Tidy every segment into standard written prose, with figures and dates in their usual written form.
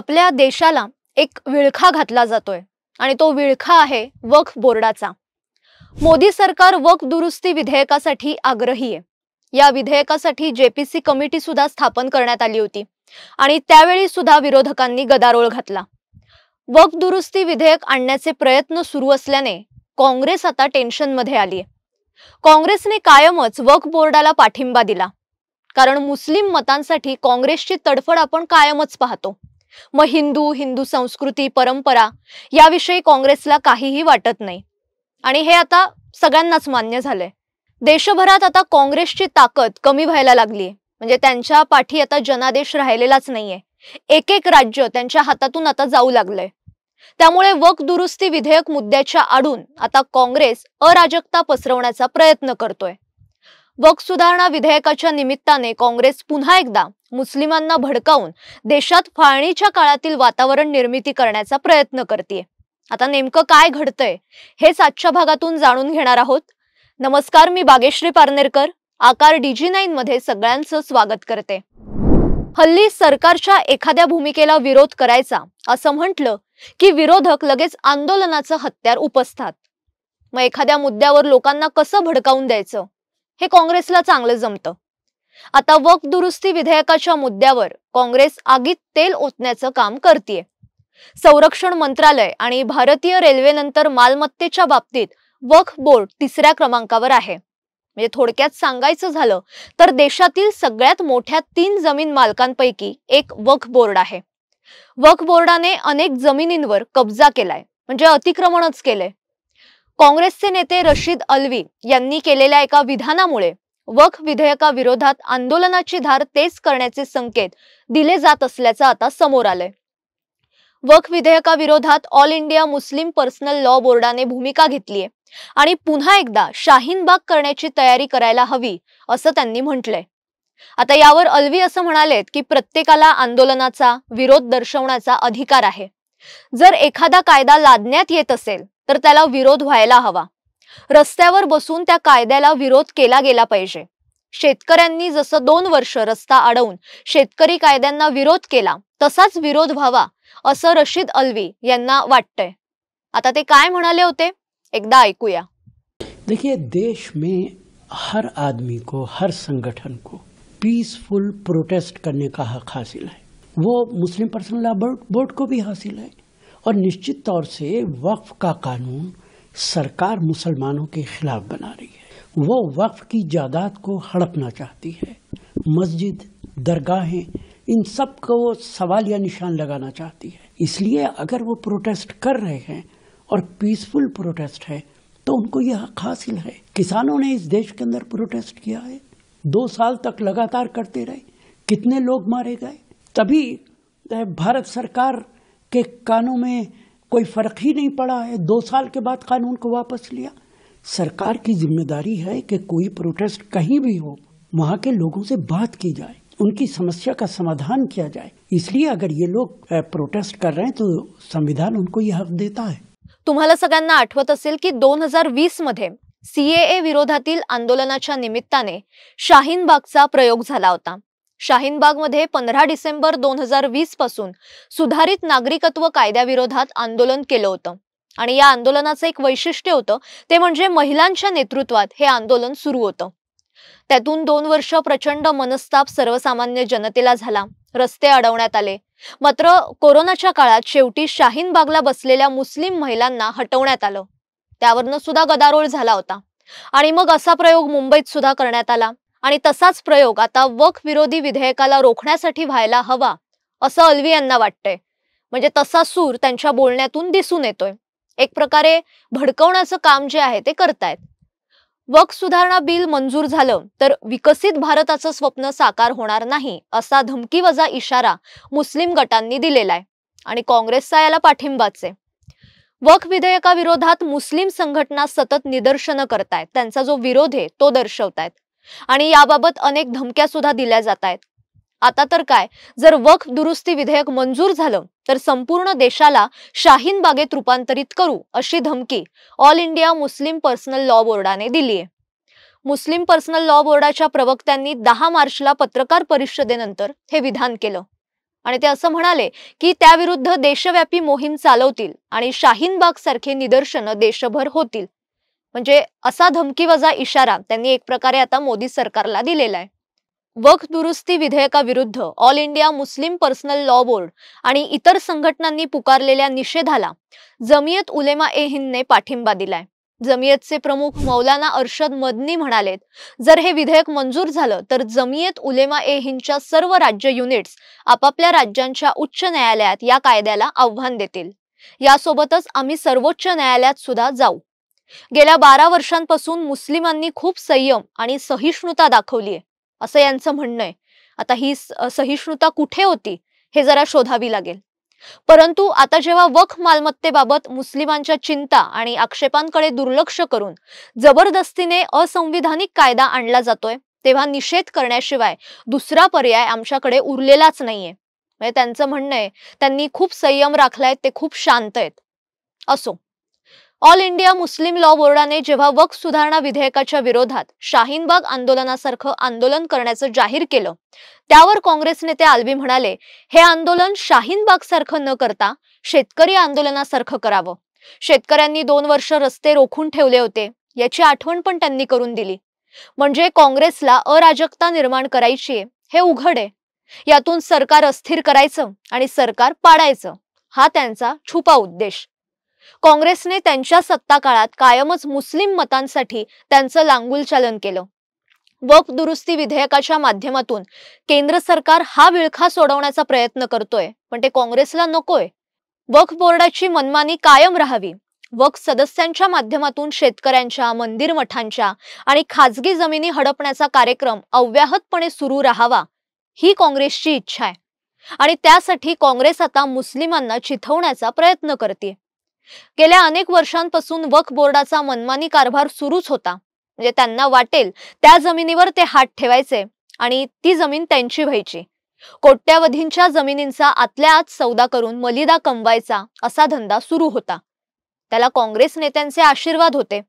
आपल्या देशाला एक विळखा घातला जातोय आणि तो विळखा आहे वक्फ बोर्डाचा। मोदी सरकार वक्फ दुरुस्ती विधेयकासाठी आग्रही आहे। या विधेयकासाठी जेपीसी कमिटी सुद्धा स्थापन करण्यात आली होती आणि त्यावेळी सुद्धा विरोधकांनी गदारोळ घातला। वक्फ दुरुस्ती विधेयक आणण्याचे प्रयत्न सुरू असल्याने काँग्रेस आता टेन्शन मध्ये आली आहे। काँग्रेसने कायमच वक्फ बोर्डाला पाठिंबा दिला, कारण मुस्लिम मतांसाठी काँग्रेसची तडफड आपण कायमच पाहतो। मग हिंदू संस्कृती परंपरा याविषयी काँग्रेसला काहीही वाटत नाही आणि हे आता सगळ्यांनाच मान्य झालंय। देशभरात आता काँग्रेसची ताकद कमी व्हायला लागली, म्हणजे त्यांच्या पाठी आता जनादेश राहिलेलाच नाहीये। एक एक राज्य त्यांच्या हातातून आता जाऊ लागलंय। त्यामुळे वक्फ दुरुस्ती विधेयक मुद्द्याच्या आडून आता काँग्रेस अराजकता पसरवण्याचा प्रयत्न करतोय। वक्फ सुधारणा विधेयकाच्या निमित्ताने काँग्रेस पुन्हा एकदा मुस्लिमांना भडकावून देशात फाळणीच्या काळातील वातावरण निर्मिती करण्याचा प्रयत्न करते। आता नेमकं काय घडतंय हेच आजच्या भागातून जाणून घेणार आहोत। नमस्कार, मी बागेश्री पारनेरकर, आकार DG9 मध्ये सगळ्यांचं स्वागत करते। हल्ली सरकारच्या एखाद्या भूमिकेला विरोध करायचा असं म्हटलं की विरोधक लगेच आंदोलनाचं हत्यार उपसतात। मग एखाद्या मुद्द्यावर लोकांना कसं भडकावून द्यायचं हे काँग्रेसला चांगलं जमतं। आता वक्फ दुरुस्ती विधेयकाच्या मुद्द्यावर काँग्रेस आगीत तेल ओतण्याचं काम करतेय। संरक्षण मंत्रालय आणि भारतीय रेल्वेनंतर मालमत्तेच्या बाबतीत वक्फ बोर्ड तिसऱ्या क्रमांकावर आहे। म्हणजे थोडक्यात सांगायचं झालं तर देशातील सगळ्यात मोठ्या 3 जमीन मालकांपैकी एक वक्फ बोर्ड आहे। वक्फ बोर्डाने अनेक जमिनींवर कब्जा केलाय, म्हणजे अतिक्रमणच केलंय। काँग्रेसचे नेते रशीद अल्वी यांनी केलेल्या एका विधानामुळे वक्फ विधेयकाविरोधात आंदोलनाची धार तेज करण्याचे संकेत दिले जात असल्याचं आता समोर आलंय। वक्फ विधेयकाविरोधात all India Muslim personal law बोर्डाने भूमिका घेतलीये आणि पुन्हा एकदा शाहीनबाग करण्याची तयारी करायला हवी असं त्यांनी म्हटलंय। आता यावर अल्वी असं म्हणालेत की प्रत्येकाला आंदोलनाचा विरोध दर्शवण्याचा अधिकार आहे। जर एखादा कायदा लादण्यात येत असेल तर त्याला विरोध व्हायला हवा। रस्त्यावर बसून त्या कायद्याला विरोध केला गेला पाहिजे। शेतकऱ्यांनी जसं 2 वर्ष रस्ता अडवून शेतकरी कायद्यांना विरोध केला तसाच विरोध व्हावा असं रशीद अल्वी यांना वाटतंय। आता ते काय म्हणाले होते एकदा ऐकूया। देखिए, देश में हर आदमी को, हर संगठन को पीसफुल प्रोटेस्ट करने का हक हासिल है। वो मुस्लिम पर्सनल लॉ बोर्ड को भी हासिल है और निश्चित तौर से वक्फ का कानून सरकार मुसलमानों के खिलाफ बना रही है। वो वक्फ की जायदाद को हड़पना चाहती है। मस्जिद, दरगाहें, इन सब को सवालिया निशान लगाना चाहती है। इसलिए अगर वो प्रोटेस्ट कर रहे हैं और पीसफुल प्रोटेस्ट है तो उनको यह हक हासिल है। किसानों ने इस देश के अंदर प्रोटेस्ट किया है, 2 साल तक लगातार करते रहे। कितने लोग मारे गए, तभी भारत सरकार के कानून में कोई फर्क ही नहीं पड़ा है। 2 साल के बाद कानून को वापस लिया। सरकार की जिम्मेदारी है कि कोई प्रोटेस्ट कहीं भी हो, वहां के लोगों से बात की जाए, उनकी समस्या का समाधान किया जाए। इसलिए अगर ये लोग प्रोटेस्ट कर रहे हैं तो संविधान उनको यह हक देता है। तुम्हाला सगळ्यांना आठवत असेल की 2020 मध्ये CAA विरोधातील आंदोलनाच्या निमित्ताने शाहीनबागचा प्रयोग झाला होता। शाहीनबागमध्ये 15 डिसेंबर 2020 पासून सुधारित नागरिकत्व कायद्याविरोधात आंदोलन केलं होतं आणि या आंदोलनाचं एक वैशिष्ट्य होतं ते म्हणजे महिलांच्या नेतृत्वात हे आंदोलन सुरू होतं। त्यातून 2 वर्ष प्रचंड मनस्ताप सर्वसामान्य जनतेला झाला, रस्ते अडवण्यात आले। मात्र कोरोनाच्या काळात शेवटी शाहीनबागला बसलेल्या मुस्लिम महिलांना हटवण्यात आलं। त्यावरनं सुद्धा गदारोळ झाला होता आणि मग असा प्रयोग मुंबईत सुद्धा करण्यात आला आणि तसाच प्रयोग आता वक्फ विरोधी विधेयकाला रोखण्यासाठी व्हायला हवा असं अल्वी यांना वाटतंय। म्हणजे तसा सूर त्यांच्या बोलण्यातून दिसून येतोय। एक प्रकारे भडकवण्याचं काम जे आहे ते करतायत। वक्फ सुधारणा बिल मंजूर झालं तर विकसित भारताचं स्वप्न साकार होणार नाही असा धमकीवजा इशारा मुस्लिम गटांनी दिलेला आहे आणि काँग्रेसचा याला पाठिंबाच आहे। वक्फ विधेयकाविरोधात मुस्लिम संघटना सतत निदर्शनं करतायत, त्यांचा जो विरोध आहे तो दर्शवतायत आणि याबाबत अनेक धमक्या सुद्धा दिल्या जात आहेत। आता तर काय, जर वक्फ दुरुस्ती विधेयक मंजूर झालं तर संपूर्ण देशाला शाहीनबागेत रूपांतरित करू अशी धमकी all India Muslim personal law बोर्डाने दिली आहे। मुस्लिम पर्सनल लॉ बोर्डाच्या प्रवक्त्यांनी 10 मार्चला पत्रकार परिषदेनंतर हे विधान केलं। आणि ते असं म्हणाले की त्याविरुद्ध देशव्यापी मोहीम चालवतील आणि शाहीनबाग सारखे निदर्शनं देशभर होतील. म्हणजे असा धमकीवजा इशारा त्यांनी एक प्रकारे आता मोदी सरकारला दिलेला आहे. वक्फ दुरुस्ती विधेयकाविरुद्ध all India Muslim personal law board आणि इतर संघटनांनी पुकारलेल्या निषेधाला जमियत उलेमा ए हिंदने पाठिंबा दिलाय. जमियतचे प्रमुख मौलाना अरशद मदनी म्हणालेत, जर हे विधेयक मंजूर झालं तर जमियत उलेमा ए हिंदच्या सर्व राज्य युनिट्स आपापल्या राज्यांच्या उच्च न्यायालयात या कायद्याला आव्हान देतील. यासोबतच आम्ही सर्वोच्च न्यायालयात सुद्धा जाऊ. गेल्या 12 वर्षांपासून मुस्लिमांनी खूप संयम आणि सहिष्णुता दाखवली आहे असं यांचं म्हणणं आहे. आता ही सहिष्णुता कुठे होती हे जरा शोधावी लागेल. परंतु आता जेव्हा वक्फ मालमत्तेबाबत मुस्लिमांच्या चिंता आणि आक्षेपांकडे दुर्लक्ष करून जबरदस्तीने असंविधानिक कायदा आणला जातोय, तेव्हा निषेध करण्याशिवाय दुसरा पर्याय आमच्याकडे उरलेलाच नाहीये. म्हणजे त्यांचं म्हणणं आहे त्यांनी खूप संयम राखलाय, ते खूप शांत आहेत. असो, ऑल इंडिया मुस्लिम लॉ बोर्डाने जेव्हा वक्फ सुधारणा विधेयकाच्या विरोधात शाहीनबाग आंदोलनासारखं आंदोलन करण्याचं जाहीर केलं, त्यावर काँग्रेस नेते आल्वी म्हणाले, हे आंदोलन शाहीनबाग सारखं न करता शेतकरी आंदोलनासारखं करावं. शेतकऱ्यांनी 2 वर्ष रस्ते रोखून ठेवले होते, याची आठवण पण त्यांनी करून दिली. म्हणजे काँग्रेसला अराजकता निर्माण करायची हे उघड आहे. यातून सरकार अस्थिर करायचं आणि सरकार पाडायचं, हा त्यांचा छुपा उद्देश. काँग्रेसने त्यांच्या सत्ता काळात कायमच मुस्लिम मतांसाठी त्यांचं लांगुलचालन केलं. वक्फ दुरुस्ती विधेयकाच्या माध्यमातून केंद्र सरकार हा विळखा सोडवण्याचा प्रयत्न करतोय, पण ते काँग्रेसला नकोय. वक्फ बोर्डाची मनमानी कायम राहावी, वक्फ सदस्यांच्या माध्यमातून शेतकऱ्यांच्या, मंदिर मठांच्या आणि खाजगी जमिनी हडपण्याचा कार्यक्रम अव्याहतपणे सुरू राहावा, ही काँग्रेसची इच्छा आहे. आणि त्यासाठी काँग्रेस आता मुस्लिमांना चिथवण्याचा प्रयत्न करते. गेल्या अनेक वर्षांपासून वक्फ बोर्डाचा मनमानी कारभार सुरूच होता. म्हणजे त्यांना वाटेल त्या जमिनीवर ते हात ठेवायचे आणि ती जमीन त्यांची व्हायची. कोट्यावधींच्या जमिनींचा आतल्या आत सौदा करून मलिदा कमवायचा असा धंदा सुरू होता. त्याला काँग्रेस नेत्यांचे आशीर्वाद होते.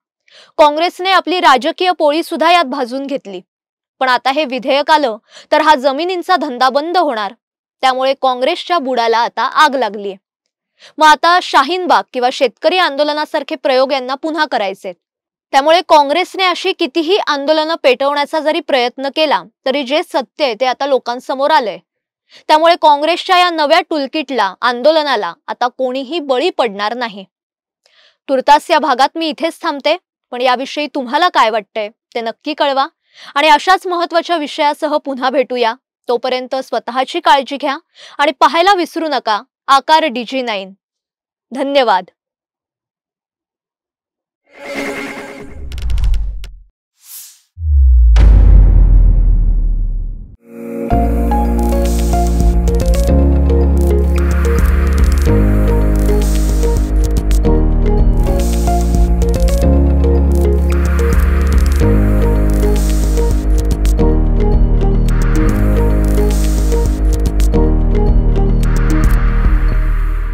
काँग्रेसने आपली राजकीय पोळी सुद्धा यात भाजून घेतली. पण आता हे विधेयक आलं तर हा जमिनींचा धंदा बंद होणार. त्यामुळे काँग्रेसच्या बुडाला आता आग लागली. मग आता शाहीनबाग किंवा शेतकरी आंदोलनासारखे प्रयोग यांना पुन्हा करायचे. त्यामुळे काँग्रेसने अशी कितीही आंदोलनं पेटवण्याचा जरी प्रयत्न केला तरी जे सत्य आहे ते आता लोकांसमोर आलंय. त्यामुळे काँग्रेसच्या या नव्या टूलकिटला, आंदोलनाला आता कोणीही बळी पडणार नाही. तुर्तास या भागात मी इथेच थांबते, पण याविषयी तुम्हाला काय वाटतंय ते नक्की कळवा आणि अशाच महत्त्वाच्या विषयासह पुन्हा भेटूया. तोपर्यंत स्वतःची काळजी घ्या आणि पाहायला विसरू नका आकार DG9. धन्यवाद.